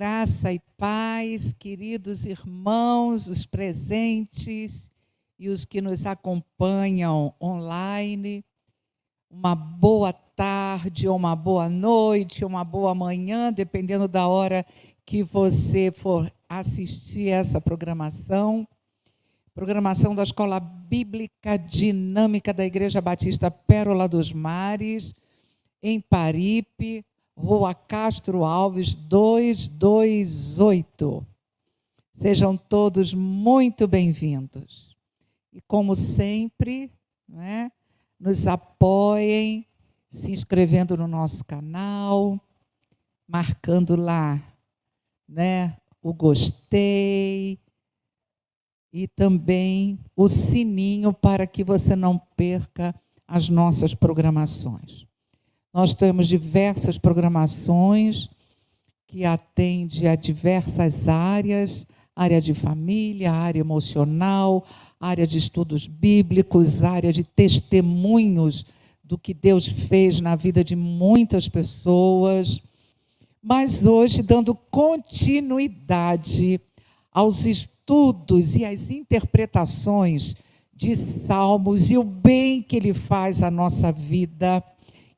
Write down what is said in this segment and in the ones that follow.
Graça e paz, queridos irmãos, os presentes e os que nos acompanham online. Uma boa tarde, ou uma boa noite, ou uma boa manhã, dependendo da hora que você for assistir essa programação. Programação da Escola Bíblica Dinâmica da Igreja Batista Pérola dos Mares, em Paripe, Rua Castro Alves, 228. Sejam todos muito bem-vindos. E, como sempre, nos apoiem, se inscrevendo no nosso canal, marcando lá o gostei e também o sininho para que você não perca as nossas programações. Nós temos diversas programações que atendem a diversas áreas, área de família, área emocional, área de estudos bíblicos, área de testemunhos do que Deus fez na vida de muitas pessoas. Mas hoje, dando continuidade aos estudos e às interpretações de Salmos e o bem que ele faz à nossa vida,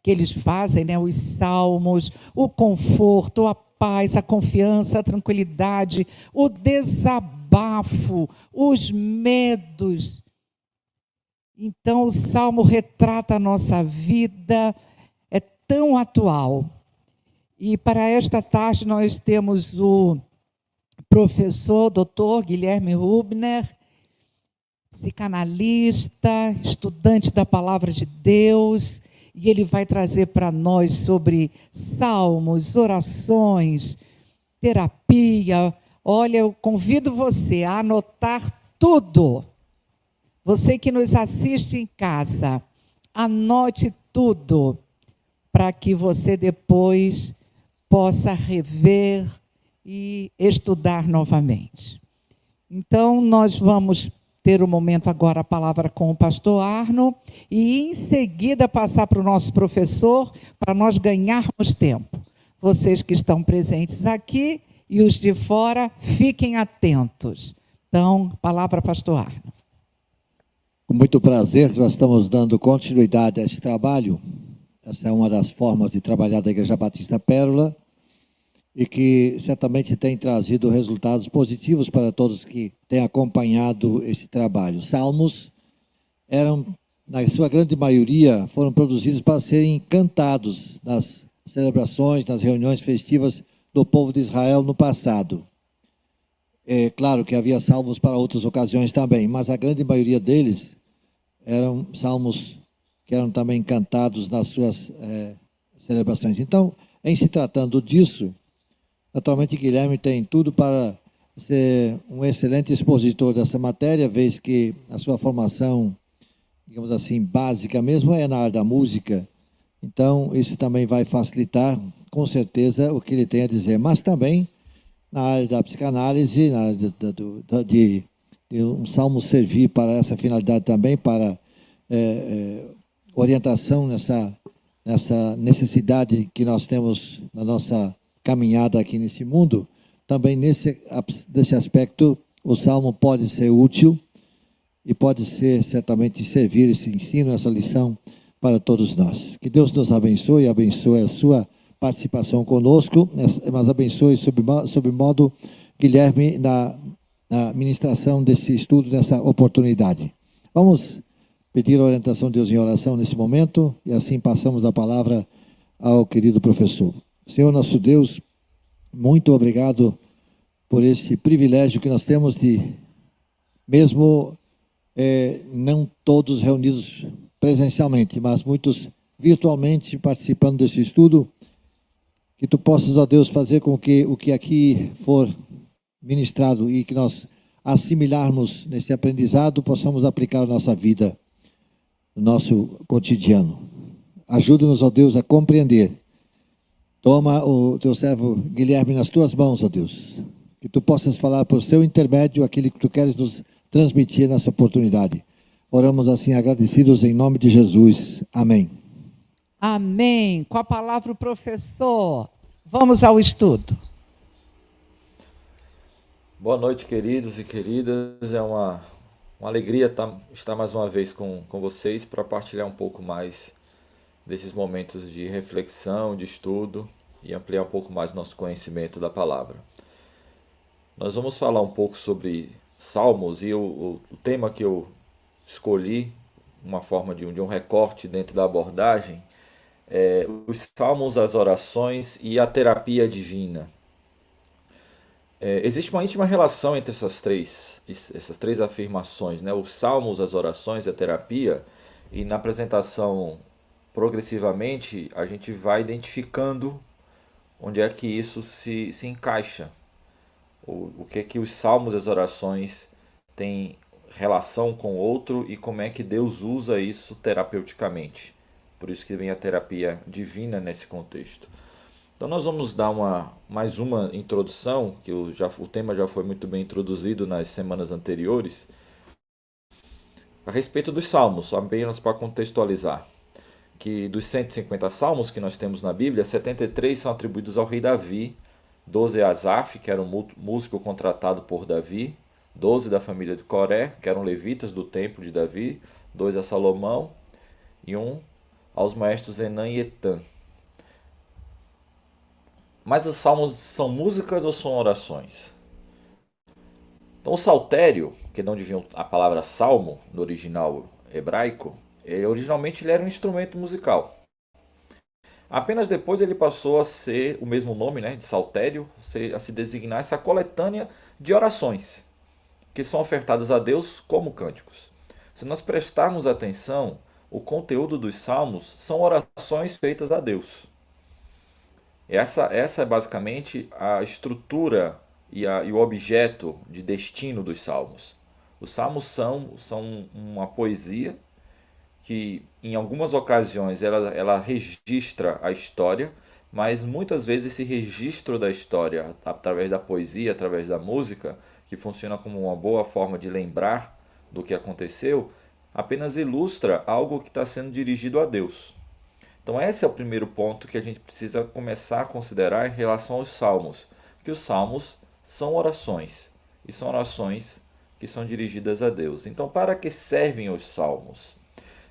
que eles fazem, os salmos, o conforto, a paz, a confiança, a tranquilidade, o desabafo, os medos. Então, o salmo retrata a nossa vida, é tão atual. E para esta tarde nós temos o professor, doutor Guilherme Hubner, psicanalista, estudante da Palavra de Deus, e ele vai trazer para nós sobre salmos, orações, terapia. Olha, eu convido você a anotar tudo. Você que nos assiste em casa, anote tudo, para que você depois possa rever e estudar novamente. Então, nós vamos ter um momento agora, a palavra com o pastor Arno, e em seguida passar para o nosso professor, para nós ganharmos tempo. Vocês que estão presentes aqui e os de fora, fiquem atentos. Então, palavra pastor Arno. Com muito prazer que nós estamos dando continuidade a esse trabalho. Essa é uma das formas de trabalhar da Igreja Batista Pérola, e que certamente tem trazido resultados positivos para todos que têm acompanhado esse trabalho. Salmos eram, na sua grande maioria, foram produzidos para serem cantados nas celebrações, nas reuniões festivas do povo de Israel no passado. É claro que havia salmos para outras ocasiões também, mas a grande maioria deles eram salmos que eram também cantados nas suas celebrações. Então, em se tratando disso, naturalmente, Guilherme tem tudo para ser um excelente expositor dessa matéria, vez que a sua formação, digamos assim, básica mesmo, é na área da música. Então, isso também vai facilitar, com certeza, o que ele tem a dizer. Mas também, na área da psicanálise, na área de um salmo servir para essa finalidade também, para orientação nessa necessidade que nós temos na nossa caminhada aqui nesse mundo, também nesse aspecto o Salmo pode ser útil e pode ser, certamente, servir esse ensino, essa lição para todos nós. Que Deus nos abençoe, abençoe a sua participação conosco, mas abençoe sob modo Guilherme na ministração desse estudo, nessa oportunidade. Vamos pedir a orientação de Deus em oração nesse momento e assim passamos a palavra ao querido professor. Senhor nosso Deus, muito obrigado por esse privilégio que nós temos de, mesmo não todos reunidos presencialmente, mas muitos virtualmente participando desse estudo, que Tu possas, ó Deus, fazer com que o que aqui for ministrado e que nós assimilarmos nesse aprendizado, possamos aplicar a nossa vida, no nosso cotidiano. Ajuda-nos, ó Deus, a compreender. Toma o Teu servo Guilherme nas Tuas mãos, ó Deus. Que Tu possas falar por seu intermédio aquilo que Tu queres nos transmitir nessa oportunidade. Oramos assim agradecidos em nome de Jesus. Amém. Amém. Com a palavra o professor. Vamos ao estudo. Boa noite, queridos e queridas. É uma alegria estar mais uma vez com vocês para partilhar um pouco mais desses momentos de reflexão, de estudo e ampliar um pouco mais nosso conhecimento da palavra. Nós vamos falar um pouco sobre Salmos e o tema que eu escolhi, uma forma de um recorte dentro da abordagem, é os Salmos, as orações e a terapia divina. Existe uma íntima relação entre essas três afirmações, né? Os salmos, as orações e a terapia. E na apresentação, progressivamente, a gente vai identificando onde é que isso se encaixa. O que é que os salmos e as orações têm relação com o outro e como é que Deus usa isso terapeuticamente. Por isso que vem a terapia divina nesse contexto. Então nós vamos dar mais uma introdução, que o tema já foi muito bem introduzido nas semanas anteriores, a respeito dos salmos, apenas para contextualizar. Que dos 150 salmos que nós temos na Bíblia, 73 são atribuídos ao rei Davi, 12 a Asaf, que era um músico contratado por Davi, 12 da família de Coré, que eram levitas do templo de Davi, 2 a Salomão e 1 aos maestros Enã e Etã. Mas os salmos são músicas ou são orações? Então o saltério, que é de onde vinha a palavra salmo no original hebraico, originalmente ele era um instrumento musical. Apenas depois ele passou a ser o mesmo nome, né, de saltério, a se designar essa coletânea de orações, que são ofertadas a Deus como cânticos. Se nós prestarmos atenção, o conteúdo dos salmos são orações feitas a Deus. Essa é basicamente a estrutura e o objeto de destino dos salmos. Os salmos são uma poesia que, em algumas ocasiões, ela registra a história, mas muitas vezes esse registro da história, através da poesia, através da música, que funciona como uma boa forma de lembrar do que aconteceu, apenas ilustra algo que está sendo dirigido a Deus. Então esse é o primeiro ponto que a gente precisa começar a considerar em relação aos salmos, que os salmos são orações, e são orações que são dirigidas a Deus. Então para que servem os salmos?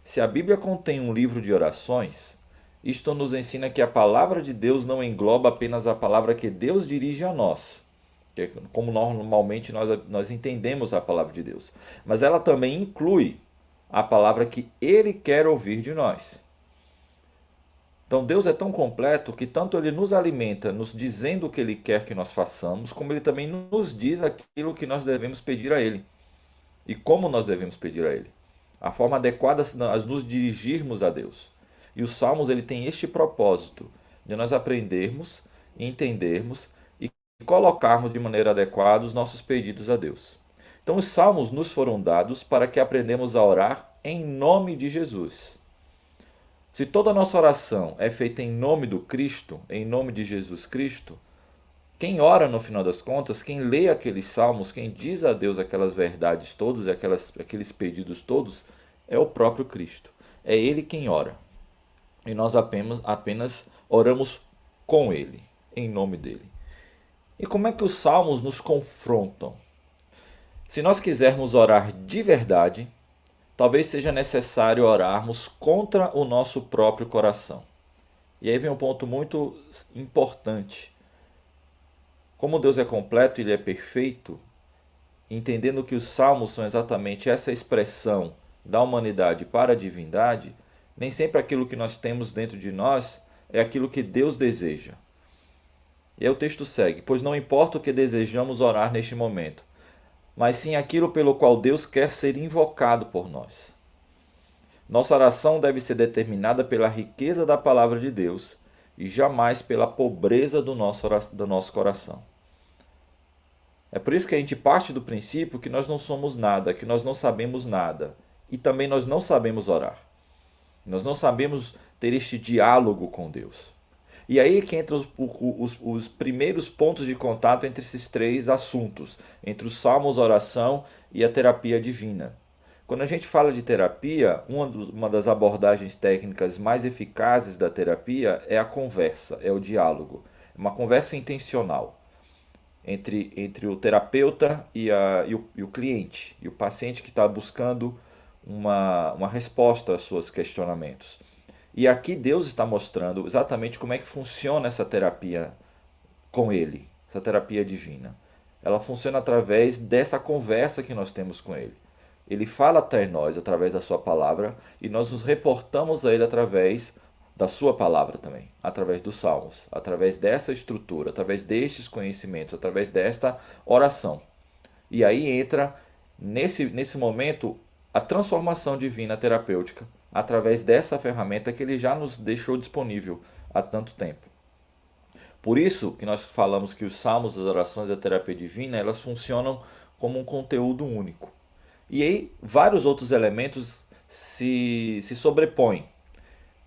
Se a Bíblia contém um livro de orações, isto nos ensina que a palavra de Deus não engloba apenas a palavra que Deus dirige a nós, que é como normalmente nós entendemos a palavra de Deus, mas ela também inclui a palavra que Ele quer ouvir de nós. Então Deus é tão completo que tanto Ele nos alimenta, nos dizendo o que Ele quer que nós façamos, como Ele também nos diz aquilo que nós devemos pedir a Ele. E como nós devemos pedir a Ele. A forma adequada a nos dirigirmos a Deus. E os Salmos ele tem este propósito, de nós aprendermos, entendermos e colocarmos de maneira adequada os nossos pedidos a Deus. Então os Salmos nos foram dados para que aprendamos a orar em nome de Jesus. Se toda a nossa oração é feita em nome do Cristo, em nome de Jesus Cristo, quem ora no final das contas, quem lê aqueles salmos, quem diz a Deus aquelas verdades todas, aqueles pedidos todos, é o próprio Cristo. É Ele quem ora. E nós apenas oramos com Ele, em nome dEle. E como é que os salmos nos confrontam? Se nós quisermos orar de verdade, talvez seja necessário orarmos contra o nosso próprio coração. E aí vem um ponto muito importante. Como Deus é completo e Ele é perfeito, entendendo que os salmos são exatamente essa expressão da humanidade para a divindade, nem sempre aquilo que nós temos dentro de nós é aquilo que Deus deseja. E aí o texto segue: pois não importa o que desejamos orar neste momento, mas sim aquilo pelo qual Deus quer ser invocado por nós. Nossa oração deve ser determinada pela riqueza da palavra de Deus e jamais pela pobreza do nosso coração. É por isso que a gente parte do princípio que nós não somos nada, que nós não sabemos nada e também nós não sabemos orar. Nós não sabemos ter este diálogo com Deus. E aí que entram os primeiros pontos de contato entre esses três assuntos, entre os salmos, a oração e a terapia divina. Quando a gente fala de terapia, uma das abordagens técnicas mais eficazes da terapia é a conversa, é o diálogo. É uma conversa intencional. entre o terapeuta e o cliente, e o paciente que está buscando uma resposta aos seus questionamentos. E aqui Deus está mostrando exatamente como é que funciona essa terapia com Ele, essa terapia divina. Ela funciona através dessa conversa que nós temos com Ele. Ele fala até nós através da sua palavra e nós nos reportamos a Ele através da sua palavra também, através dos salmos, através dessa estrutura, através destes conhecimentos, através desta oração. E aí entra, nesse momento, a transformação divina terapêutica, através dessa ferramenta que Ele já nos deixou disponível há tanto tempo. Por isso que nós falamos que os salmos, as orações da terapia divina, elas funcionam como um conteúdo único. E aí vários outros elementos se sobrepõem.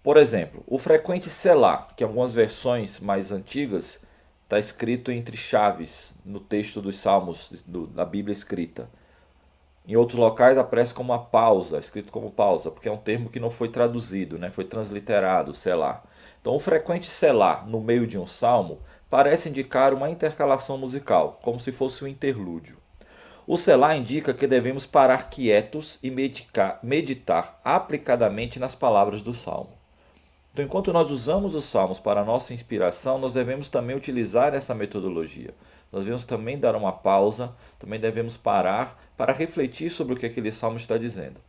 Por exemplo, o frequente Selá, que em algumas versões mais antigas está escrito entre chaves no texto dos salmos da Bíblia escrita. Em outros locais aparece como uma pausa, escrito como pausa, porque é um termo que não foi traduzido, né? Foi transliterado, Selá. Então o frequente Selá no meio de um salmo parece indicar uma intercalação musical, como se fosse um interlúdio. O Selá indica que devemos parar quietos e meditar aplicadamente nas palavras do salmo. Então, enquanto nós usamos os salmos para a nossa inspiração, nós devemos também utilizar essa metodologia. Nós devemos também dar uma pausa, também devemos parar para refletir sobre o que aquele salmo está dizendo.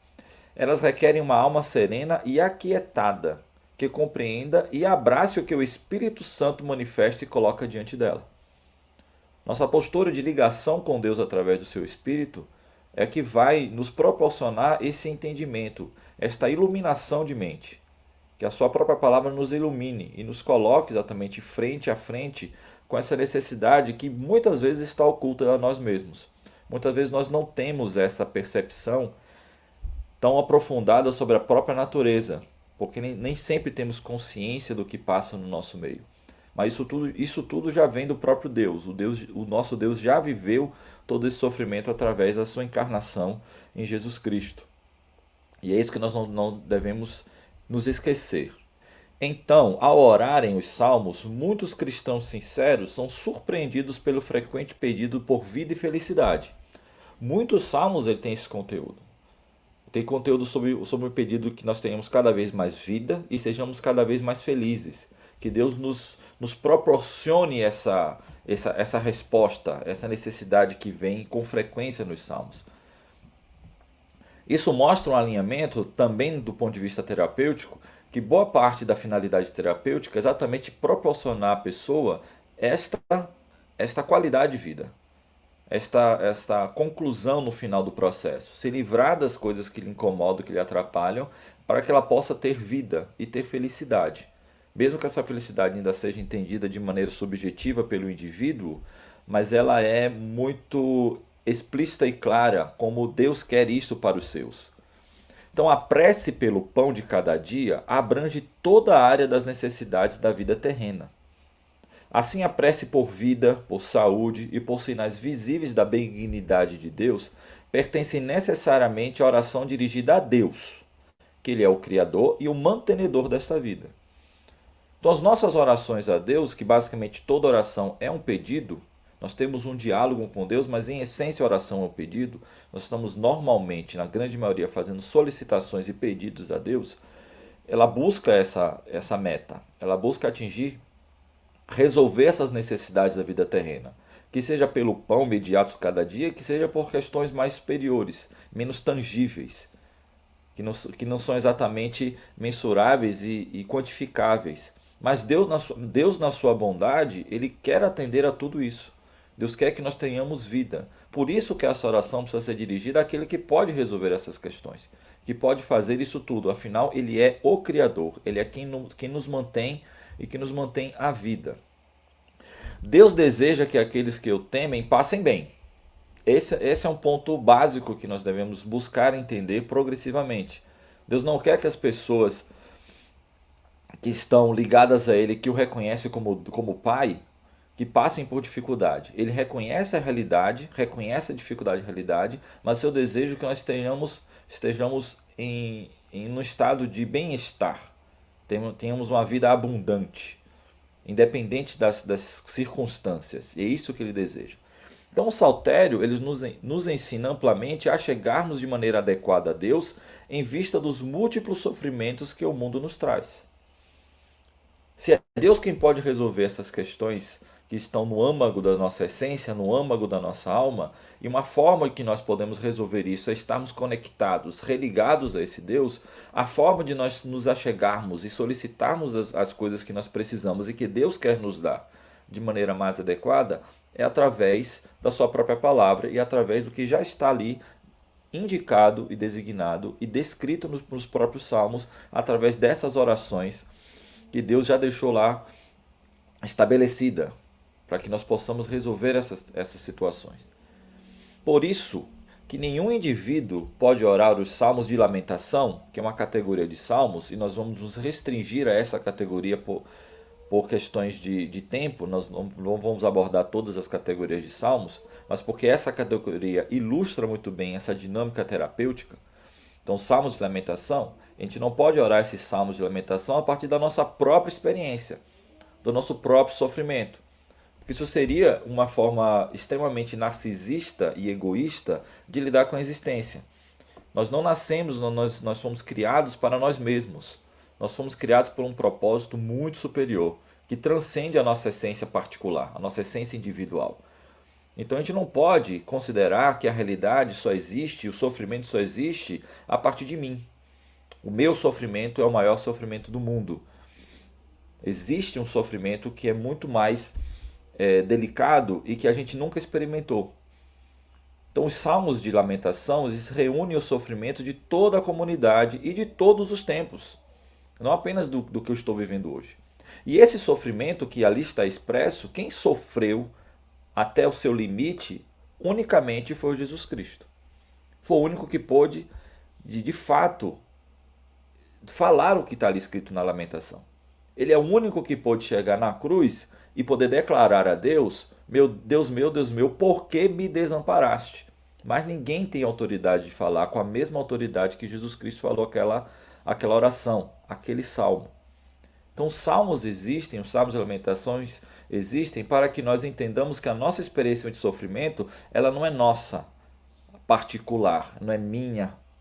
Elas requerem uma alma serena e aquietada, que compreenda e abrace o que o Espírito Santo manifesta e coloca diante dela. Nossa postura de ligação com Deus através do seu Espírito é que vai nos proporcionar esse entendimento, esta iluminação de mente. Que a sua própria palavra nos ilumine e nos coloque exatamente frente a frente com essa necessidade que muitas vezes está oculta a nós mesmos. Muitas vezes nós não temos essa percepção tão aprofundada sobre a própria natureza, porque nem sempre temos consciência do que passa no nosso meio. Mas isso tudo já vem do próprio Deus. O nosso Deus já viveu todo esse sofrimento através da sua encarnação em Jesus Cristo. E é isso que nós não devemos nos esquecer. Então, ao orarem os salmos, muitos cristãos sinceros são surpreendidos pelo frequente pedido por vida e felicidade. Muitos salmos têm esse conteúdo. Tem conteúdo sobre o pedido que nós tenhamos cada vez mais vida e sejamos cada vez mais felizes. Que Deus nos proporcione essa resposta, essa necessidade que vem com frequência nos salmos. Isso mostra um alinhamento também do ponto de vista terapêutico, que boa parte da finalidade terapêutica é exatamente proporcionar à pessoa esta qualidade de vida, esta conclusão no final do processo, se livrar das coisas que lhe incomodam, que lhe atrapalham, para que ela possa ter vida e ter felicidade. Mesmo que essa felicidade ainda seja entendida de maneira subjetiva pelo indivíduo, mas ela é muito explícita e clara como Deus quer isto para os seus. Então a prece pelo pão de cada dia abrange toda a área das necessidades da vida terrena. Assim a prece por vida, por saúde e por sinais visíveis da benignidade de Deus pertence necessariamente à oração dirigida a Deus, que Ele é o Criador e o mantenedor desta vida. Então as nossas orações a Deus, que basicamente toda oração é um pedido, nós temos um diálogo com Deus, mas em essência a oração é um pedido. Nós estamos normalmente, na grande maioria, fazendo solicitações e pedidos a Deus. Ela busca essa meta, ela busca resolver essas necessidades da vida terrena. Que seja pelo pão imediato de cada dia, que seja por questões mais superiores, menos tangíveis, que não são exatamente mensuráveis e quantificáveis. Mas Deus, na sua bondade, Ele quer atender a tudo isso. Deus quer que nós tenhamos vida. Por isso que essa oração precisa ser dirigida àquele que pode resolver essas questões, que pode fazer isso tudo. Afinal, Ele é o Criador. Ele é quem nos mantém e que nos mantém a vida. Deus deseja que aqueles que o temem passem bem. Esse é um ponto básico que nós devemos buscar entender progressivamente. Deus não quer que as pessoas que estão ligadas a Ele, que o reconhecem como Pai, que passem por dificuldade. Ele reconhece a realidade, reconhece a dificuldade da realidade, mas seu desejo é que nós estejamos em um estado de bem-estar, tenhamos uma vida abundante. independente das circunstâncias. E é isso que ele deseja. Então o saltério ele nos ensina amplamente a chegarmos de maneira adequada a Deus em vista dos múltiplos sofrimentos que o mundo nos traz. Se é Deus quem pode resolver essas questões que estão no âmago da nossa essência, no âmago da nossa alma, e uma forma que nós podemos resolver isso é estarmos conectados, religados a esse Deus, a forma de nós nos achegarmos e solicitarmos as coisas que nós precisamos e que Deus quer nos dar de maneira mais adequada é através da sua própria palavra e através do que já está ali indicado e designado e descrito nos próprios salmos, através dessas orações que Deus já deixou lá estabelecida, para que nós possamos resolver essas situações. Por isso que nenhum indivíduo pode orar os salmos de lamentação, que é uma categoria de salmos, e nós vamos nos restringir a essa categoria por questões de tempo. Nós não vamos abordar todas as categorias de salmos, mas porque essa categoria ilustra muito bem essa dinâmica terapêutica. Então, salmos de lamentação, a gente não pode orar esses salmos de lamentação a partir da nossa própria experiência, do nosso próprio sofrimento. Porque isso seria uma forma extremamente narcisista e egoísta de lidar com a existência. Nós não nascemos, nós fomos criados para nós mesmos. Nós fomos criados por um propósito muito superior, que transcende a nossa essência particular, a nossa essência individual. Então a gente não pode considerar que a realidade só existe, o sofrimento só existe a partir de mim. O meu sofrimento é o maior sofrimento do mundo. Existe um sofrimento que é muito mais delicado e que a gente nunca experimentou. Então os salmos de lamentação eles reúnem o sofrimento de toda a comunidade e de todos os tempos, não apenas do que eu estou vivendo hoje. E esse sofrimento que ali está expresso, quem sofreu até o seu limite unicamente foi Jesus Cristo. Foi o único que pôde, de fato, falar o que está ali escrito na lamentação. Ele é o único que pôde chegar na cruz e poder declarar a Deus, Deus meu, por que me desamparaste? Mas ninguém tem autoridade de falar com a mesma autoridade que Jesus Cristo falou aquela oração, aquele salmo. Então os salmos existem, os salmos de lamentações existem para que nós entendamos que a nossa experiência de sofrimento, ela não é nossa, particular, não é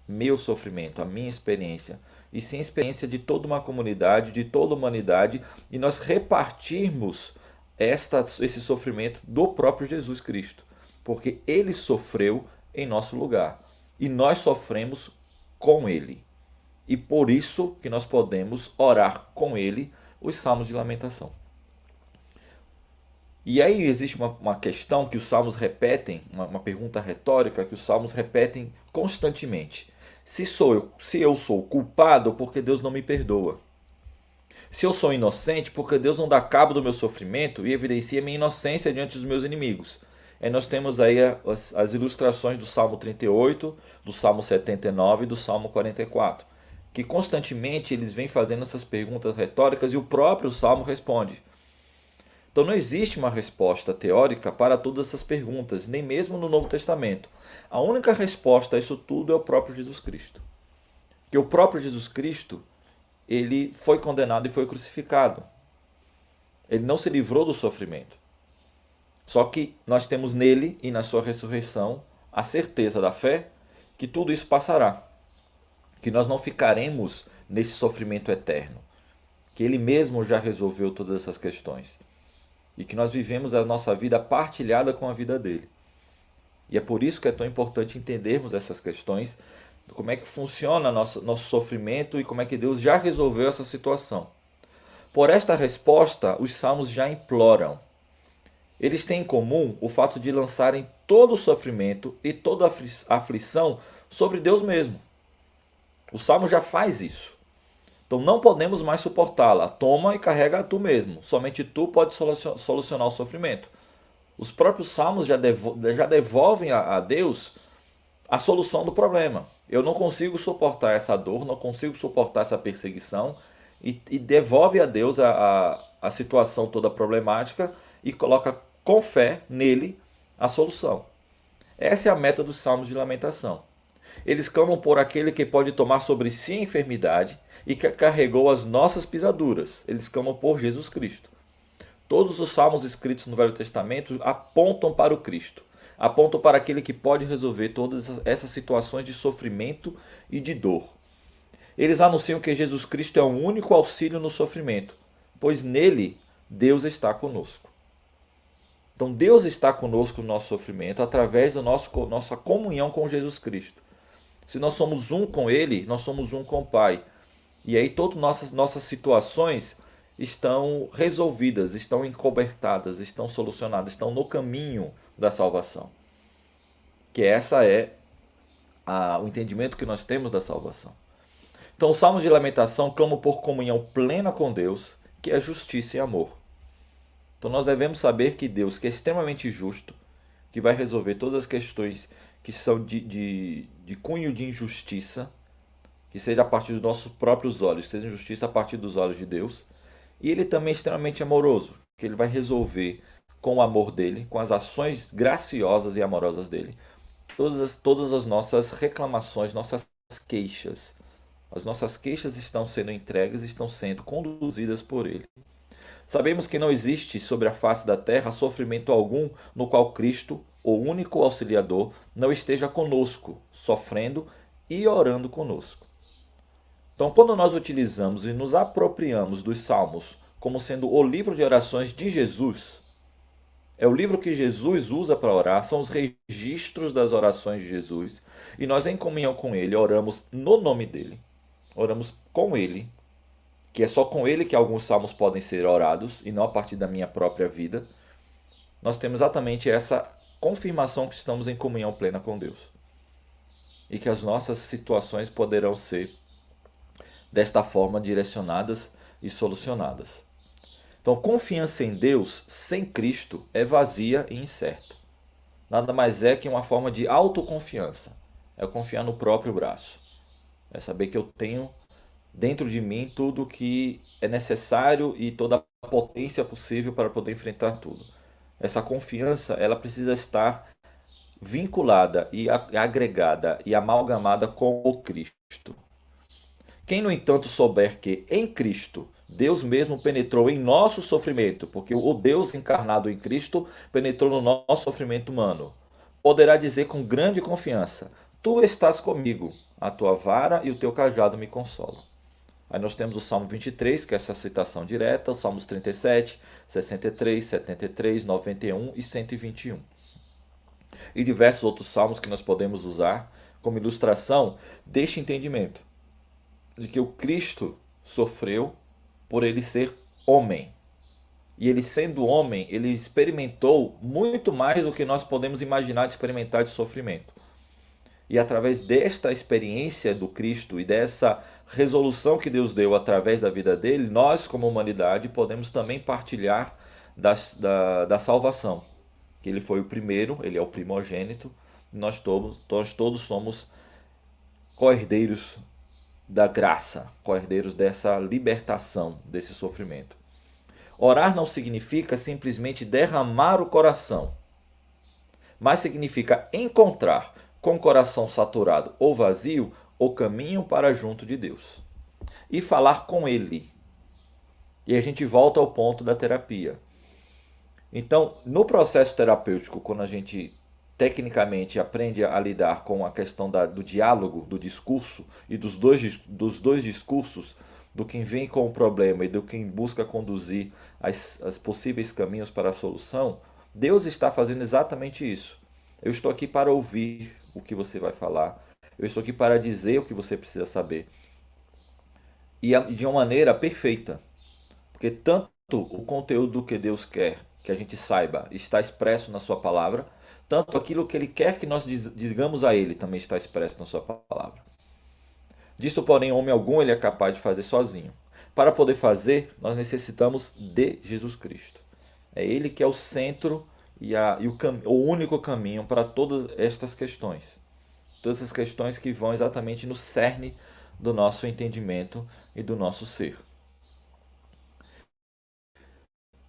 meu sofrimento, a minha experiência, e sim a experiência de toda uma comunidade, de toda a humanidade, e nós repartirmos esse sofrimento do próprio Jesus Cristo, porque ele sofreu em nosso lugar, e nós sofremos com ele. E por isso que nós podemos orar com ele os salmos de lamentação. E aí existe uma questão que os salmos repetem, uma pergunta retórica que os salmos repetem constantemente. Se eu sou culpado, porque Deus não me perdoa? Se eu sou inocente, porque Deus não dá cabo do meu sofrimento e evidencia minha inocência diante dos meus inimigos? Aí nós temos aí as ilustrações do Salmo 38, do Salmo 79 e do Salmo 44, que constantemente eles vêm fazendo essas perguntas retóricas e o próprio Salmo responde. Então não existe uma resposta teórica para todas essas perguntas, nem mesmo no Novo Testamento. A única resposta a isso tudo é o próprio Jesus Cristo. Que o próprio Jesus Cristo, ele foi condenado e foi crucificado. Ele não se livrou do sofrimento. Só que nós temos nele e na sua ressurreição a certeza da fé que tudo isso passará. Que nós não ficaremos nesse sofrimento eterno. Que ele mesmo já resolveu todas essas questões. E que nós vivemos a nossa vida partilhada com a vida dele. E é por isso que é tão importante entendermos essas questões, como é que funciona nosso sofrimento e como é que Deus já resolveu essa situação. Por esta resposta, os salmos já imploram. Eles têm em comum o fato de lançarem todo o sofrimento e toda a aflição sobre Deus mesmo. O salmo já faz isso. Então não podemos mais suportá-la. Toma e carrega tu mesmo. Somente tu pode solucionar o sofrimento. Os próprios salmos já devolvem a Deus a solução do problema. Eu não consigo suportar essa dor, não consigo suportar essa perseguição, e devolve a Deus a situação toda problemática e coloca com fé nele a solução. Essa é a meta dos salmos de lamentação. Eles clamam por aquele que pode tomar sobre si a enfermidade e que carregou as nossas pisaduras. Eles clamam por Jesus Cristo. Todos os salmos escritos no Velho Testamento apontam para o Cristo. Apontam para aquele que pode resolver todas essas situações de sofrimento e de dor. Eles anunciam que Jesus Cristo é o único auxílio no sofrimento, pois nele Deus está conosco. Então Deus está conosco no nosso sofrimento através da nossa comunhão com Jesus Cristo. Se nós somos um com Ele, nós somos um com o Pai. E aí todas nossas situações estão resolvidas, estão encobertadas, estão solucionadas, estão no caminho da salvação. Que essa é o entendimento que nós temos da salvação. Então os salmos de lamentação clamam por comunhão plena com Deus, que é justiça e amor. Então nós devemos saber que Deus, que é extremamente justo, que vai resolver todas as questões que são de cunho de injustiça, que seja a partir dos nossos próprios olhos, seja injustiça a partir dos olhos de Deus. E Ele também é extremamente amoroso, que Ele vai resolver com o amor dEle, com as ações graciosas e amorosas dEle, todas as nossas reclamações, nossas queixas. As nossas queixas estão sendo entregues, estão sendo conduzidas por Ele. Sabemos que não existe sobre a face da terra sofrimento algum no qual Cristo, o único auxiliador, não esteja conosco, sofrendo e orando conosco. Então, quando nós utilizamos e nos apropriamos dos Salmos como sendo o livro de orações de Jesus, é o livro que Jesus usa para orar, são os registros das orações de Jesus, e nós, em comunhão com Ele, oramos no nome dEle, oramos com Ele, que é só com Ele que alguns salmos podem ser orados, e não a partir da minha própria vida. Nós temos exatamente essa confirmação que estamos em comunhão plena com Deus. E que as nossas situações poderão ser, desta forma, direcionadas e solucionadas. Então, confiança em Deus sem Cristo é vazia e incerta. Nada mais é que uma forma de autoconfiança. É confiar no próprio braço. É saber que eu tenho dentro de mim tudo o que é necessário e toda a potência possível para poder enfrentar tudo. Essa confiança, ela precisa estar vinculada e agregada e amalgamada com o Cristo. Quem, no entanto, souber que em Cristo Deus mesmo penetrou em nosso sofrimento, porque o Deus encarnado em Cristo penetrou no nosso sofrimento humano, poderá dizer com grande confiança: Tu estás comigo, a tua vara e o teu cajado me consolam. Aí nós temos o Salmo 23, que é essa citação direta, os Salmos 37, 63, 73, 91 e 121. E diversos outros salmos que nós podemos usar como ilustração deste entendimento, de que o Cristo sofreu por ele ser homem. E ele, sendo homem, ele experimentou muito mais do que nós podemos imaginar de experimentar de sofrimento. E através desta experiência do Cristo e dessa resolução que Deus deu através da vida dele, nós, como humanidade, podemos também partilhar da salvação. Que ele foi o primeiro, ele é o primogênito, e nós todos somos co-herdeiros da graça, co-herdeiros dessa libertação, desse sofrimento. Orar não significa simplesmente derramar o coração, mas significa encontrar, com o coração saturado ou vazio, o caminho para junto de Deus. E falar com Ele. E a gente volta ao ponto da terapia. Então, no processo terapêutico, quando a gente tecnicamente aprende a lidar com a questão do diálogo, do discurso e dos dois discursos, do quem vem com o problema e do quem busca conduzir as possíveis caminhos para a solução, Deus está fazendo exatamente isso. Eu estou aqui para ouvir o que você vai falar. Eu estou aqui para dizer o que você precisa saber. E de uma maneira perfeita. Porque tanto o conteúdo que Deus quer que a gente saiba está expresso na sua palavra, tanto aquilo que Ele quer que nós digamos a Ele também está expresso na sua palavra. Disso, porém, homem algum ele é capaz de fazer sozinho. Para poder fazer, nós necessitamos de Jesus Cristo. É Ele que é o centro e o único caminho para todas estas questões. Todas essas questões que vão exatamente no cerne do nosso entendimento e do nosso ser.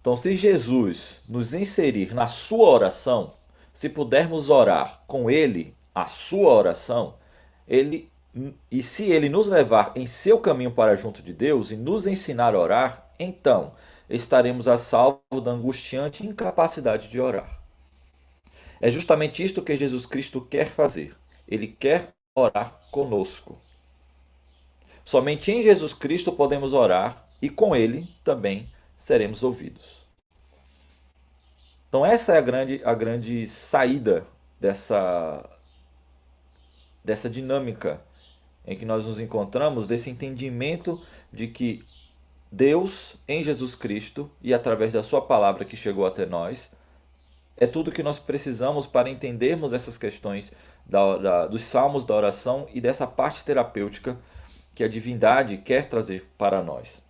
Então, se Jesus nos inserir na sua oração, se pudermos orar com Ele a sua oração, e se Ele nos levar em seu caminho para junto de Deus e nos ensinar a orar, então estaremos a salvo da angustiante incapacidade de orar. É justamente isto que Jesus Cristo quer fazer. Ele quer orar conosco. Somente em Jesus Cristo podemos orar e com Ele também seremos ouvidos. Então essa é a grande saída dessa dinâmica em que nós nos encontramos, desse entendimento de que Deus, em Jesus Cristo e através da sua palavra que chegou até nós, é tudo que nós precisamos para entendermos essas questões dos salmos da oração e dessa parte terapêutica que a divindade quer trazer para nós.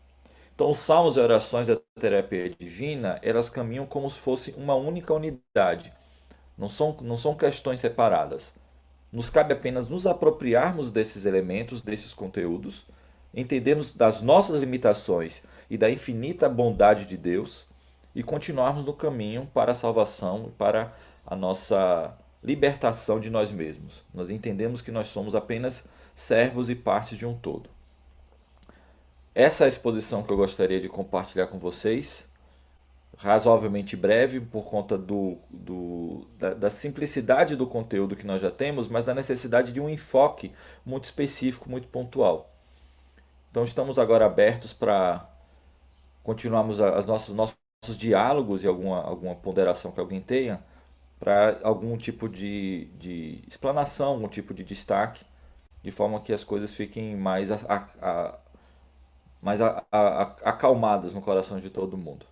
Então, os salmos e orações da terapia divina, elas caminham como se fosse uma única unidade. Não são questões separadas. Nos cabe apenas nos apropriarmos desses elementos, desses conteúdos, entendermos das nossas limitações e da infinita bondade de Deus e continuarmos no caminho para a salvação e para a nossa libertação de nós mesmos. Nós entendemos que nós somos apenas servos e partes de um todo. Essa é a exposição que eu gostaria de compartilhar com vocês, razoavelmente breve por conta da simplicidade do conteúdo que nós já temos, mas da necessidade de um enfoque muito específico, muito pontual. Então estamos agora abertos para continuarmos nossos diálogos e alguma ponderação que alguém tenha, para algum tipo de explanação, algum tipo de destaque, de forma que as coisas fiquem mais acalmadas no coração de todo mundo.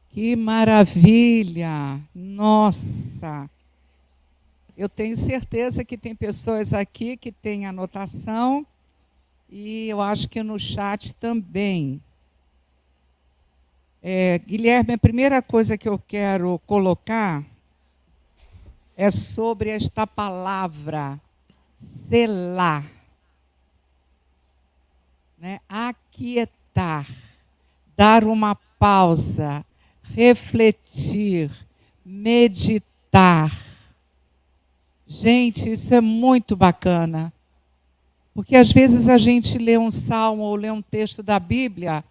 Que maravilha! Nossa! Eu tenho certeza que tem pessoas aqui que têm anotação e eu acho que no chat também. Guilherme, a primeira coisa que eu quero colocar é sobre esta palavra, selar, né? Aquietar, dar uma pausa, refletir, meditar. Gente, isso é muito bacana, porque às vezes a gente lê um salmo ou lê um texto da Bíblia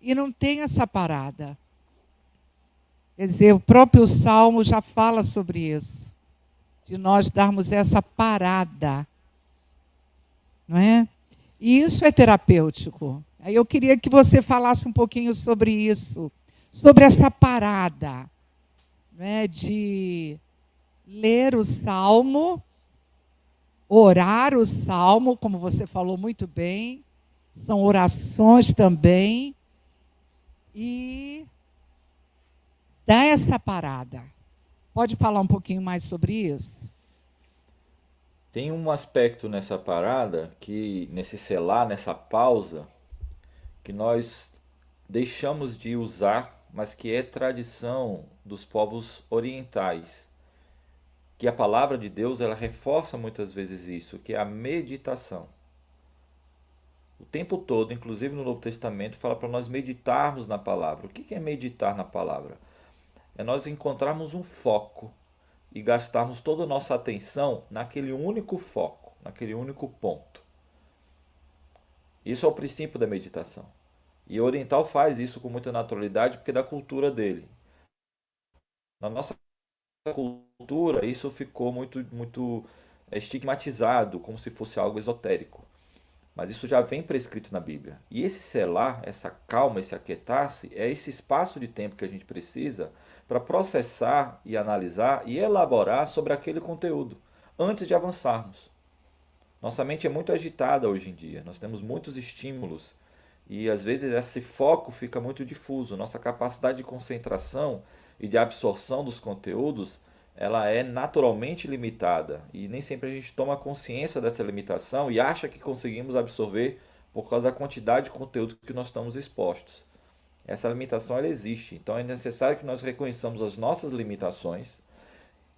e não tem essa parada. Quer dizer, o próprio salmo já fala sobre isso, de nós darmos essa parada, não é? E isso é terapêutico. Aí eu queria que você falasse um pouquinho sobre isso, sobre essa parada, né, de ler o salmo, orar o salmo, como você falou muito bem, são orações também, e dar essa parada. Pode falar um pouquinho mais sobre isso? Tem um aspecto nessa parada, nesse selar, nessa pausa, que nós deixamos de usar, mas que é tradição dos povos orientais. Que a palavra de Deus, ela reforça muitas vezes isso, que é a meditação. O tempo todo, inclusive no Novo Testamento, fala para nós meditarmos na palavra. O que é meditar na palavra? É nós encontrarmos um foco e gastarmos toda a nossa atenção naquele único foco, naquele único ponto. Isso é o princípio da meditação. E o oriental faz isso com muita naturalidade porque é da cultura dele. Na nossa cultura, isso ficou muito estigmatizado, como se fosse algo esotérico. Mas isso já vem prescrito na Bíblia. E esse selar, essa calma, esse aquietar-se, é esse espaço de tempo que a gente precisa para processar e analisar e elaborar sobre aquele conteúdo, antes de avançarmos. Nossa mente é muito agitada hoje em dia, nós temos muitos estímulos e às vezes esse foco fica muito difuso. Nossa capacidade de concentração e de absorção dos conteúdos, ela é naturalmente limitada e nem sempre a gente toma consciência dessa limitação e acha que conseguimos absorver por causa da quantidade de conteúdo que nós estamos expostos. Essa limitação ela existe, então é necessário que nós reconheçamos as nossas limitações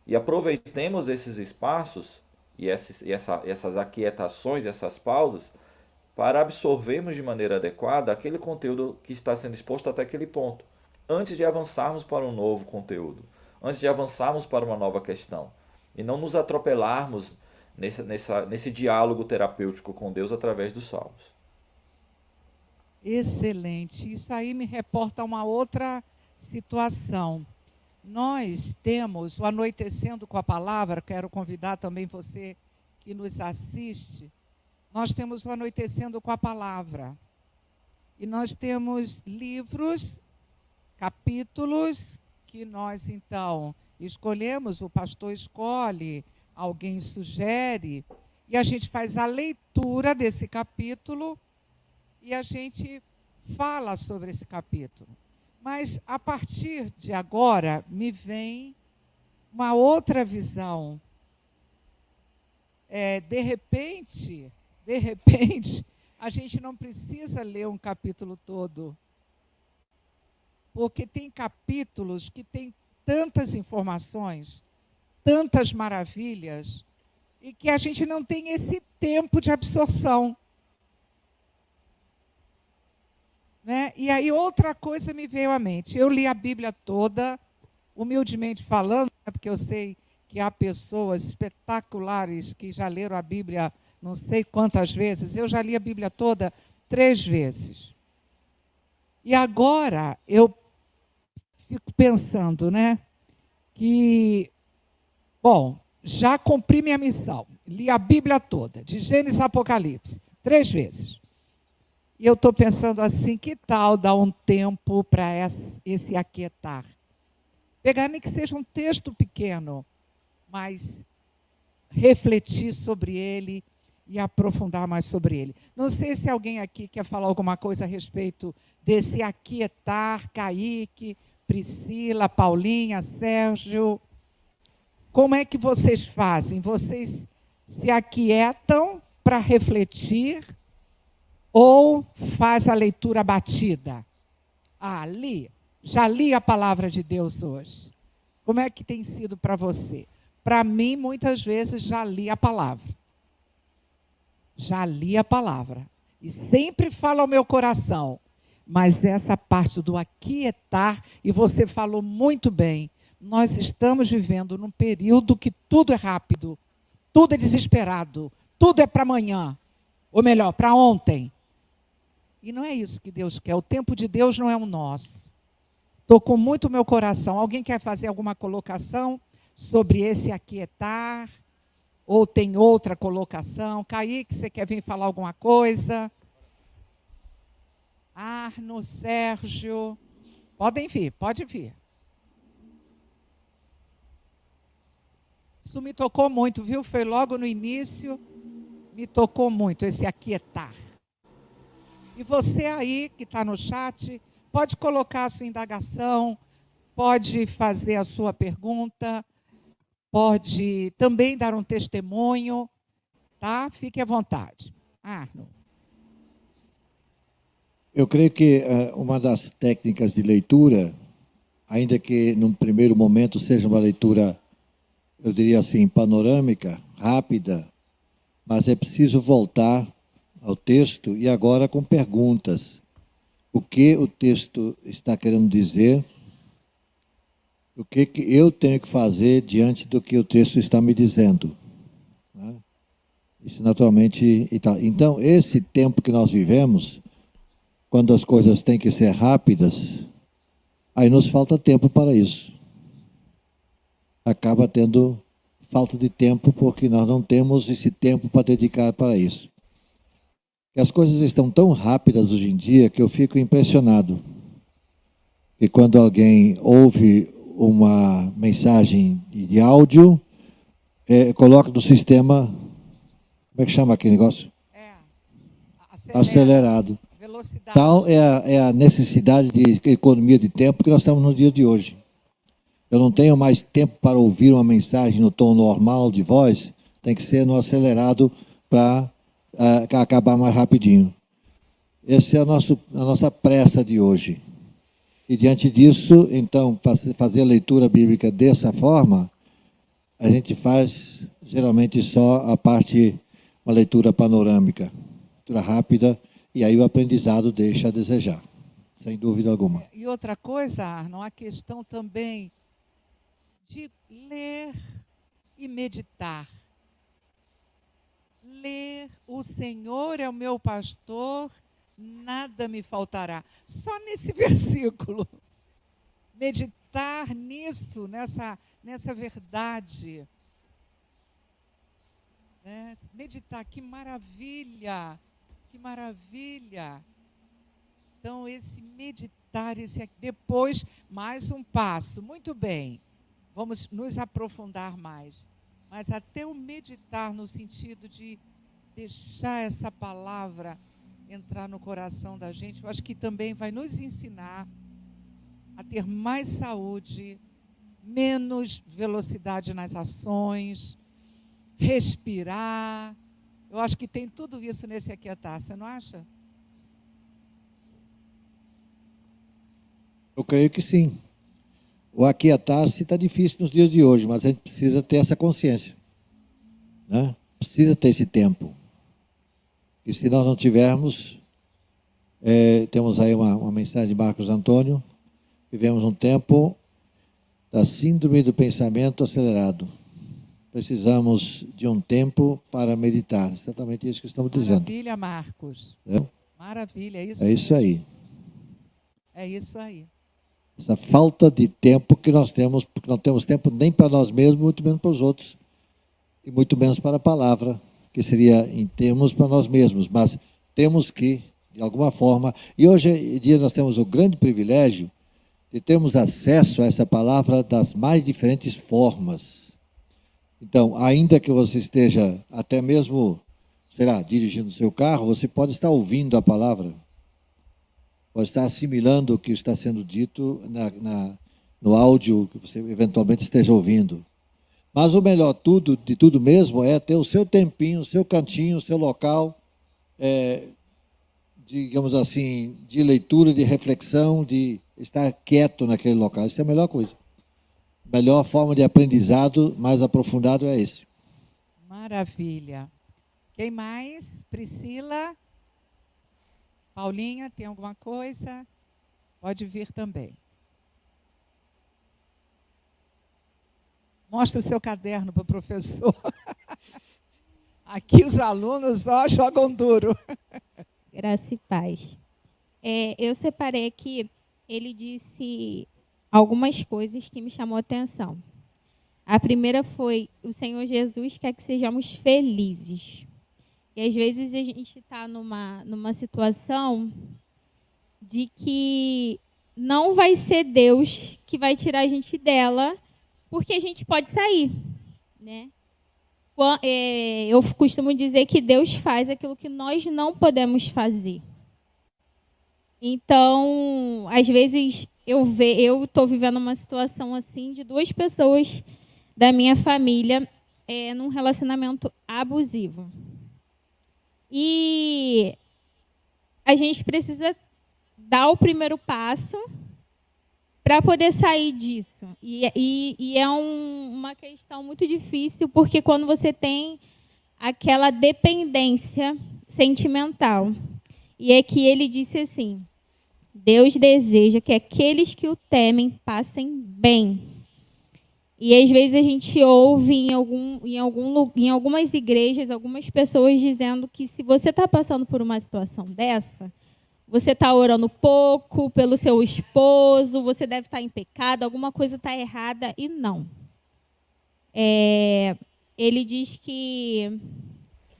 e aproveitemos esses espaços e essas aquietações, essas pausas, para absorvermos de maneira adequada aquele conteúdo que está sendo exposto até aquele ponto, antes de avançarmos para um novo conteúdo, antes de avançarmos para uma nova questão, e não nos atropelarmos nesse diálogo terapêutico com Deus através dos salmos. Excelente. Isso aí me reporta uma outra situação. Nós temos o Anoitecendo com a Palavra, quero convidar também você que nos assiste, nós temos o Anoitecendo com a Palavra. E nós temos livros, capítulos, que nós, então, escolhemos, o pastor escolhe, alguém sugere, e a gente faz a leitura desse capítulo e a gente fala sobre esse capítulo. Mas, a partir de agora, me vem uma outra visão. De repente, a gente não precisa ler um capítulo todo. Porque tem capítulos que têm tantas informações, tantas maravilhas, e que a gente não tem esse tempo de absorção. Né? E aí outra coisa me veio à mente. Eu li a Bíblia toda, humildemente falando, né, porque eu sei que há pessoas espetaculares que já leram a Bíblia não sei quantas vezes. Eu já li a Bíblia toda 3 vezes. E agora eu fico pensando, né, que, bom, já cumpri minha missão. Li a Bíblia toda, de Gênesis a Apocalipse, 3 vezes. E eu estou pensando assim, que tal dar um tempo para esse aquietar? Pegar nem que seja um texto pequeno, mas refletir sobre ele e aprofundar mais sobre ele. Não sei se alguém aqui quer falar alguma coisa a respeito desse aquietar, Kaique, Priscila, Paulinha, Sérgio. Como é que vocês fazem? Vocês se aquietam para refletir ou faz a leitura batida? Já li a palavra de Deus hoje. Como é que tem sido para você? Para mim, muitas vezes, já li a palavra. Já li a palavra. E sempre fala ao meu coração. Mas essa parte do aquietar, e você falou muito bem, nós estamos vivendo num período que tudo é rápido, tudo é desesperado, tudo é para amanhã. Ou melhor, para ontem. E não é isso que Deus quer. O tempo de Deus não é o nosso. Tocou muito o meu coração. Alguém quer fazer alguma colocação sobre esse aquietar? Ou tem outra colocação? Kaique, você quer vir falar alguma coisa? Arno, Sérgio. Podem vir, pode vir. Isso me tocou muito, viu? Foi logo no início, me tocou muito esse aquietar. E você aí, que está no chat, pode colocar a sua indagação, pode fazer a sua pergunta, pode também dar um testemunho, tá? Fique à vontade. Arno. Eu creio que uma das técnicas de leitura, ainda que num primeiro momento seja uma leitura, eu diria assim, panorâmica, rápida, mas é preciso voltar ao texto e agora com perguntas. O que o texto está querendo dizer? O que eu tenho que fazer diante do que o texto está me dizendo? Né? Isso naturalmente... Então, esse tempo que nós vivemos, quando as coisas têm que ser rápidas, aí nos falta tempo para isso. Acaba tendo falta de tempo porque nós não temos esse tempo para dedicar para isso. E as coisas estão tão rápidas hoje em dia que eu fico impressionado. E quando alguém ouve uma mensagem de áudio, coloca no sistema, como é que chama aquele negócio? Acelerado. Velocidade. Tal é a necessidade de economia de tempo que nós estamos no dia de hoje. Eu não tenho mais tempo para ouvir uma mensagem no tom normal de voz, tem que ser no acelerado para acabar mais rapidinho. Essa é a nossa pressa de hoje. E diante disso, então, fazer a leitura bíblica dessa forma, a gente faz geralmente só a parte, uma leitura panorâmica, leitura rápida, e aí o aprendizado deixa a desejar, sem dúvida alguma. E outra coisa, Arno, a questão também de ler e meditar. Ler, o Senhor é o meu pastor, nada me faltará. Só nesse versículo. Meditar nisso, nessa verdade. Né? Meditar, que maravilha! Que maravilha! Então, esse meditar, depois, mais um passo. Muito bem, vamos nos aprofundar mais. Mas até o meditar no sentido de deixar essa palavra entrar no coração da gente, eu acho que também vai nos ensinar a ter mais saúde, menos velocidade nas ações, respirar. Eu acho que tem tudo isso nesse aquietar, você não acha? Eu creio que sim. O aquietar-se está difícil nos dias de hoje, mas a gente precisa ter essa consciência, né? Precisa ter esse tempo. E se nós não tivermos, temos aí uma mensagem de Marcos Antônio, vivemos um tempo da síndrome do pensamento acelerado. Precisamos de um tempo para meditar. Exatamente isso que estamos dizendo. Maravilha, Marcos. Maravilha, é isso. É isso aí. É isso aí. Essa falta de tempo que nós temos, porque não temos tempo nem para nós mesmos, muito menos para os outros, e muito menos para a palavra, que seria em termos para nós mesmos, mas temos que, de alguma forma, e hoje em dia nós temos o grande privilégio de termos acesso a essa palavra das mais diferentes formas. Então, ainda que você esteja até mesmo, sei lá, dirigindo o seu carro, você pode estar ouvindo a palavra, pode estar assimilando o que está sendo dito no áudio que você eventualmente esteja ouvindo. Mas o melhor de tudo mesmo é ter o seu tempinho, o seu cantinho, o seu local, digamos assim, de leitura, de reflexão, de estar quieto naquele local. Isso é a melhor coisa. A melhor forma de aprendizado mais aprofundado é esse. Maravilha. Quem mais? Priscila? Paulinha, tem alguma coisa? Pode vir também. Mostra o seu caderno para o professor. Aqui os alunos jogam duro. Graça e paz. Eu separei aqui, ele disse algumas coisas que me chamou a atenção. A primeira foi, o Senhor Jesus quer que sejamos felizes. E às vezes a gente está numa situação de que não vai ser Deus que vai tirar a gente dela, porque a gente pode sair, né? Eu costumo dizer que Deus faz aquilo que nós não podemos fazer. Então, às vezes, eu estou vivendo uma situação assim de duas pessoas da minha família num relacionamento abusivo. E a gente precisa dar o primeiro passo para poder sair disso. E é uma questão muito difícil, porque quando você tem aquela dependência sentimental, e é que ele disse assim, Deus deseja que aqueles que o temem passem bem. E às vezes a gente ouve em algumas igrejas, algumas pessoas dizendo que se você está passando por uma situação dessa, você está orando pouco pelo seu esposo, você deve estar em pecado, alguma coisa está errada, e não. Ele diz que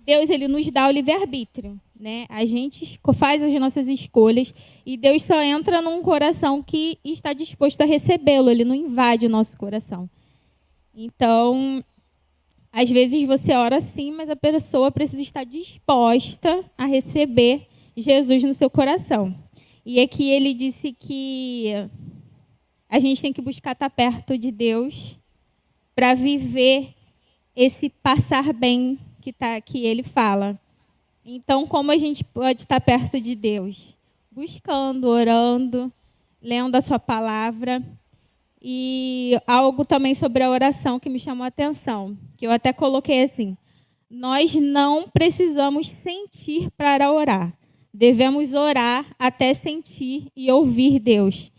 Deus nos dá o livre-arbítrio, né? A gente faz as nossas escolhas e Deus só entra num coração que está disposto a recebê-lo, ele não invade o nosso coração. Então, às vezes você ora sim, mas a pessoa precisa estar disposta a receber Jesus no seu coração. E aqui ele disse que a gente tem que buscar estar perto de Deus para viver esse passar bem que ele fala. Então, como a gente pode estar perto de Deus? Buscando, orando, lendo a sua palavra. E algo também sobre a oração que me chamou a atenção, que eu até coloquei assim, nós não precisamos sentir para orar, devemos orar até sentir e ouvir Deus.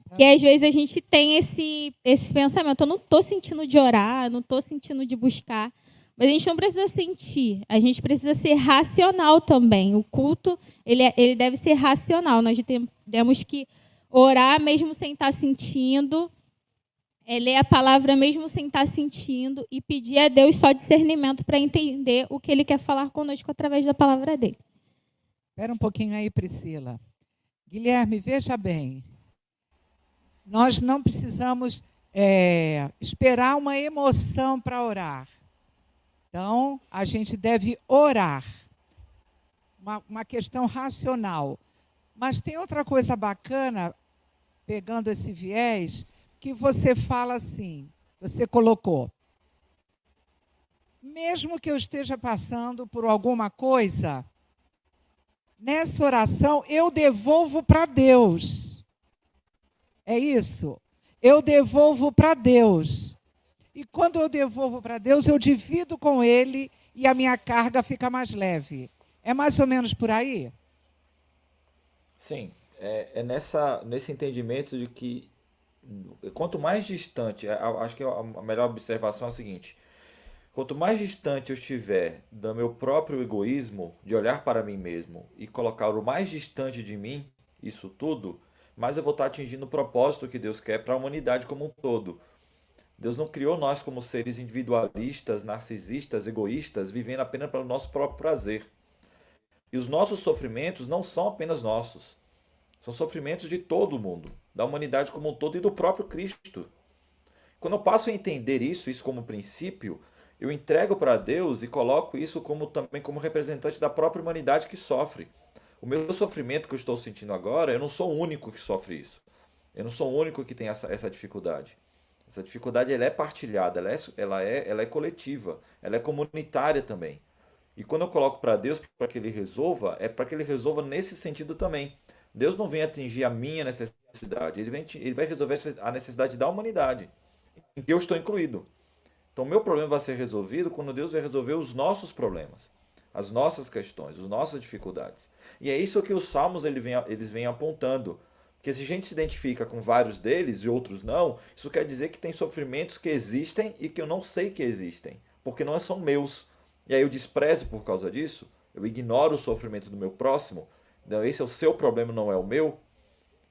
Porque às vezes a gente tem esse pensamento, eu não estou sentindo de orar, não estou sentindo de buscar, Mas a gente não precisa sentir, a gente precisa ser racional também. O culto, ele deve ser racional. Nós temos que orar mesmo sem estar sentindo, ler a palavra mesmo sem estar sentindo e pedir a Deus só discernimento para entender o que Ele quer falar conosco através da palavra dele. Espera um pouquinho aí, Priscila. Guilherme, veja bem. Nós não precisamos esperar uma emoção para orar. Então, a gente deve orar. Uma questão racional. Mas tem outra coisa bacana, pegando esse viés, que você fala assim, você colocou. Mesmo que eu esteja passando por alguma coisa, nessa oração eu devolvo para Deus. É isso? Eu devolvo para Deus. E quando eu devolvo para Deus, eu divido com Ele e a minha carga fica mais leve. É mais ou menos por aí? Sim, nesse entendimento de que quanto mais distante, acho que a melhor observação é a seguinte: quanto mais distante eu estiver do meu próprio egoísmo, de olhar para mim mesmo e colocar o mais distante de mim, isso tudo, mais eu vou estar atingindo o propósito que Deus quer para a humanidade como um todo. Deus não criou nós como seres individualistas, narcisistas, egoístas, vivendo apenas para o nosso próprio prazer. E os nossos sofrimentos não são apenas nossos. São sofrimentos de todo mundo, da humanidade como um todo e do próprio Cristo. Quando eu passo a entender isso como princípio, eu entrego para Deus e coloco isso também como representante da própria humanidade que sofre. O meu sofrimento que eu estou sentindo agora, eu não sou o único que sofre isso. Eu não sou o único que tem essa dificuldade. Essa dificuldade ela é partilhada, ela é coletiva, ela é comunitária também. E quando eu coloco para Deus para que Ele resolva, é para que Ele resolva nesse sentido também. Deus não vem atingir a minha necessidade, Ele vai resolver a necessidade da humanidade, em que eu estou incluído. Então o meu problema vai ser resolvido quando Deus vai resolver os nossos problemas, as nossas questões, as nossas dificuldades. E é isso que os salmos eles vêm apontando. Porque se a gente se identifica com vários deles e outros não, isso quer dizer que tem sofrimentos que existem e que eu não sei que existem, porque não são meus. E aí eu desprezo por causa disso, eu ignoro o sofrimento do meu próximo, então esse é o seu problema, não é o meu.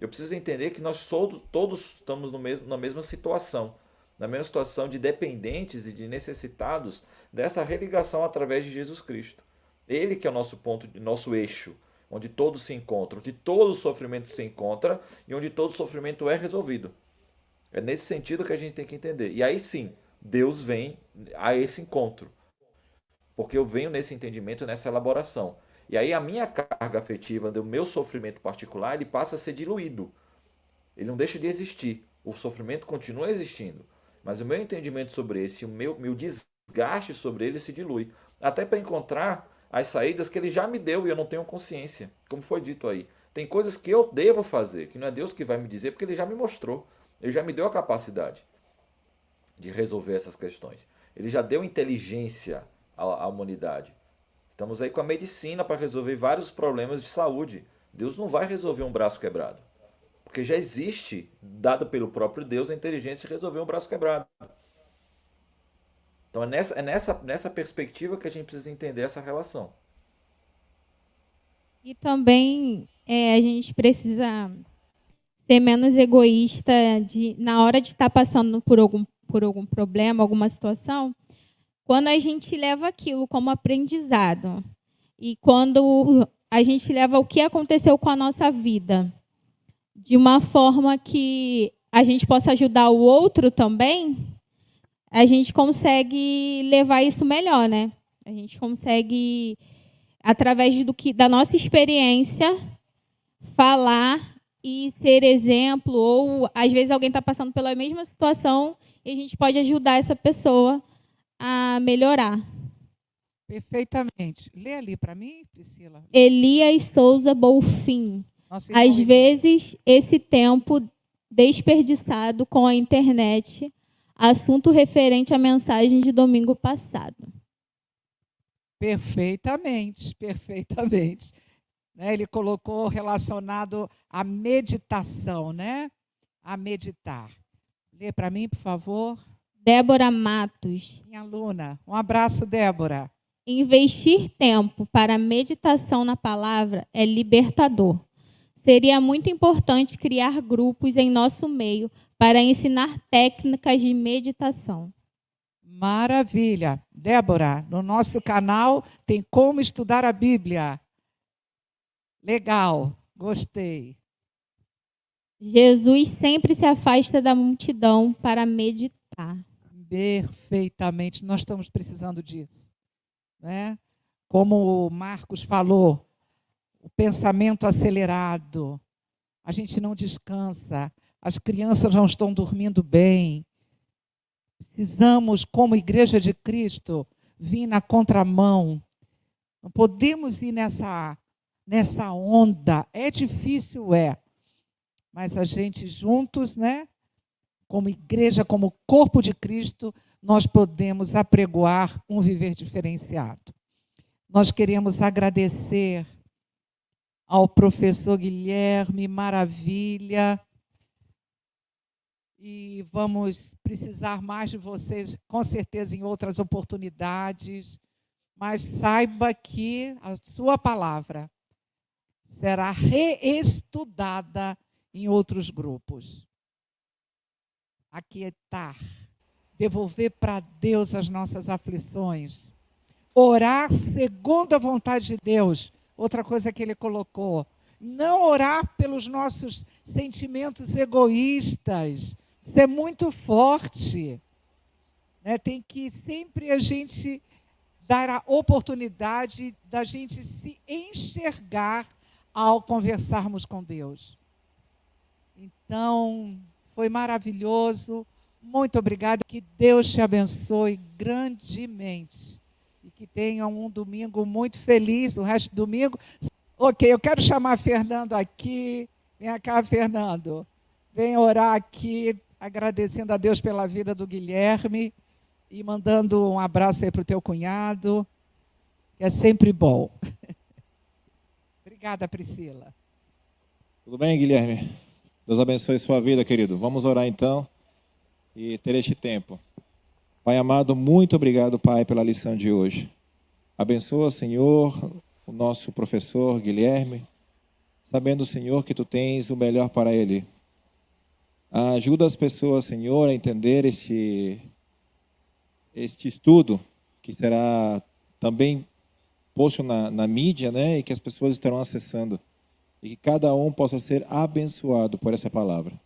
Eu preciso entender que nós todos estamos na mesma situação, na mesma situação de dependentes e de necessitados dessa religação através de Jesus Cristo. Ele que é o nosso ponto, nosso eixo, onde todos se encontram, onde todo o sofrimento se encontra e onde todo o sofrimento é resolvido. É nesse sentido que a gente tem que entender. E aí sim, Deus vem a esse encontro. Porque eu venho nesse entendimento, nessa elaboração. E aí a minha carga afetiva, do meu sofrimento particular, ele passa a ser diluído. Ele não deixa de existir. O sofrimento continua existindo. Mas o meu entendimento sobre esse, o meu desgaste sobre ele se dilui. Até para encontrar as saídas que Ele já me deu e eu não tenho consciência. Como foi dito aí. Tem coisas que eu devo fazer, que não é Deus que vai me dizer, porque Ele já me mostrou. Ele já me deu a capacidade de resolver essas questões. Ele já deu inteligência à humanidade. Estamos aí com a medicina para resolver vários problemas de saúde. Deus não vai resolver um braço quebrado. Porque já existe, dado pelo próprio Deus, a inteligência de resolver um braço quebrado. Então é nessa perspectiva que a gente precisa entender essa relação. E também a gente precisa ser menos egoísta na hora de estar passando por algum problema, alguma situação, quando a gente leva aquilo como aprendizado e quando a gente leva o que aconteceu com a nossa vida de uma forma que a gente possa ajudar o outro também, a gente consegue levar isso melhor, né? A gente consegue, através da nossa experiência, falar e ser exemplo, ou às vezes alguém está passando pela mesma situação e a gente pode ajudar essa pessoa a melhorar. Perfeitamente. Lê ali para mim, Priscila. Elias Souza Bolfin. Às vezes, esse tempo desperdiçado com a internet, assunto referente à mensagem de domingo passado. Perfeitamente, perfeitamente. Ele colocou relacionado à meditação, né? A meditar. Lê para mim, por favor. Débora Matos. Minha aluna. Um abraço, Débora. Investir tempo para meditação na palavra é libertador. Seria muito importante criar grupos em nosso meio para ensinar técnicas de meditação. Maravilha. Débora, no nosso canal tem como estudar a Bíblia. Legal, gostei. Jesus sempre se afasta da multidão para meditar. Perfeitamente, nós estamos precisando disso, né? Como o Marcos falou, o pensamento acelerado, a gente não descansa, as crianças não estão dormindo bem. Precisamos, como Igreja de Cristo, vir na contramão. Não podemos ir nessa onda. É difícil, mas a gente juntos, né? Como igreja, como corpo de Cristo, nós podemos apregoar um viver diferenciado. Nós queremos agradecer ao professor Guilherme, maravilha. E vamos precisar mais de vocês, com certeza, em outras oportunidades. Mas saiba que a sua palavra será reestudada em outros grupos. Aquietar, devolver para Deus as nossas aflições, orar segundo a vontade de Deus. Outra coisa que ele colocou, não orar pelos nossos sentimentos egoístas. Isso é muito forte, né? Tem que sempre a gente dar a oportunidade da gente se enxergar ao conversarmos com Deus. Então, foi maravilhoso. Muito obrigada. Que Deus te abençoe grandemente. E que tenham um domingo muito feliz, o resto do domingo. Ok, eu quero chamar Fernando aqui. Vem cá, Fernando. Vem orar aqui, agradecendo a Deus pela vida do Guilherme e mandando um abraço aí para o teu cunhado, que é sempre bom. Obrigada, Priscila. Tudo bem, Guilherme? Deus abençoe sua vida, querido. Vamos orar então e ter este tempo. Pai amado, muito obrigado, Pai, pela lição de hoje. Abençoa, Senhor, o nosso professor Guilherme, sabendo, Senhor, que Tu tens o melhor para ele. Ajuda as pessoas, Senhor, a entender este estudo, que será também posto na mídia, né, e que as pessoas estarão acessando. E que cada um possa ser abençoado por essa palavra.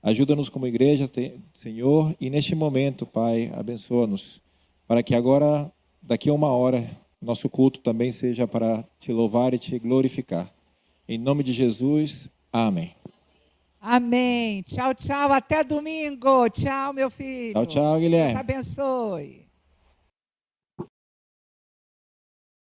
Ajuda-nos como igreja, Senhor, e neste momento, Pai, abençoa-nos, para que agora, daqui a 1 hora, nosso culto também seja para Te louvar e Te glorificar. Em nome de Jesus, amém. Amém. Tchau, tchau. Até domingo. Tchau, meu filho. Tchau, tchau, Guilherme. Deus abençoe.